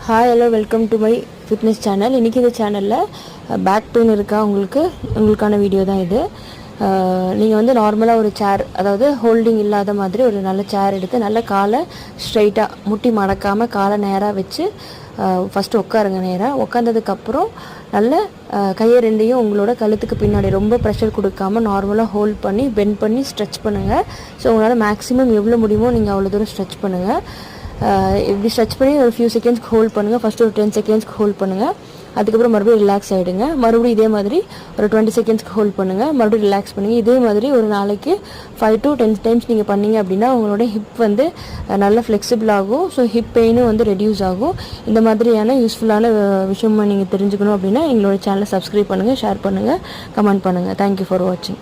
Hi hello welcome to my fitness channel. இன்றைக்கி இந்த சேனலில் பேக் பெயின் இருக்கா உங்களுக்கான வீடியோ தான் இது. நீங்கள் வந்து நார்மலாக ஒரு சேர், அதாவது ஹோல்டிங் இல்லாத மாதிரி ஒரு நல்ல சேர் எடுத்து நல்ல காலை ஸ்ட்ரைட்டாக முட்டி மடக்காமல் காலை நேராக வச்சு ஃபஸ்ட்டு உட்காருங்க. நேராக உட்காந்ததுக்கப்புறம் நல்ல கையை ரெண்டையும் உங்களோட கழுத்துக்கு பின்னாடி ரொம்ப ப்ரெஷர் கொடுக்காமல் நார்மலாக ஹோல்ட் பண்ணி பெண்ட் பண்ணி ஸ்ட்ரெச் பண்ணுங்கள். ஸோ உங்களால் மேக்ஸிமம் எவ்வளோ முடியுமோ நீங்கள் அவ்வளோ தூரம் ஸ்ட்ரெச் பண்ணுங்கள். இப்படி ஸ்ட்ரெச் பண்ணி ஒரு ஃபியூ செகண்ட்ஸ்க்கு ஹோல்ட் பண்ணுங்கள். ஃபஸ்ட்டு ஒரு 10 செகண்ட்ஸ்க்கு ஹோல்ட் பண்ணுங்கள். அதுக்கப்புறம் மறுபடியும் ரிலாக்ஸ் ஆகிடுங்க. மறுபடியும் இதே மாதிரி ஒரு 20 செகண்ட்ஸ்க்கு ஹோல்ட் பண்ணுங்கள். மறுபடியும் ரிலாக்ஸ் பண்ணுங்கள். இதே மாதிரி ஒரு நாளைக்கு 5 to 10 டைம்ஸ் நீங்கள் பண்ணிங்க அப்படின்னா உங்களோட ஹிப் வந்து நல்லா ஃப்ளெக்சிபிள் ஆகும். ஸோ ஹிப் பெயினும் வந்து ரெடியூஸ் ஆகும். இந்த மாதிரியான யூஸ்ஃபுல்லான விஷயமாக நீங்கள் தெரிஞ்சுக்கணும் அப்படின்னா எங்களோட சேனலை சப்ஸ்கிரைப் பண்ணுங்கள், ஷேர் பண்ணுங்கள், கமெண்ட் பண்ணுங்கள். தேங்க்யூ ஃபார் வாட்சிங்.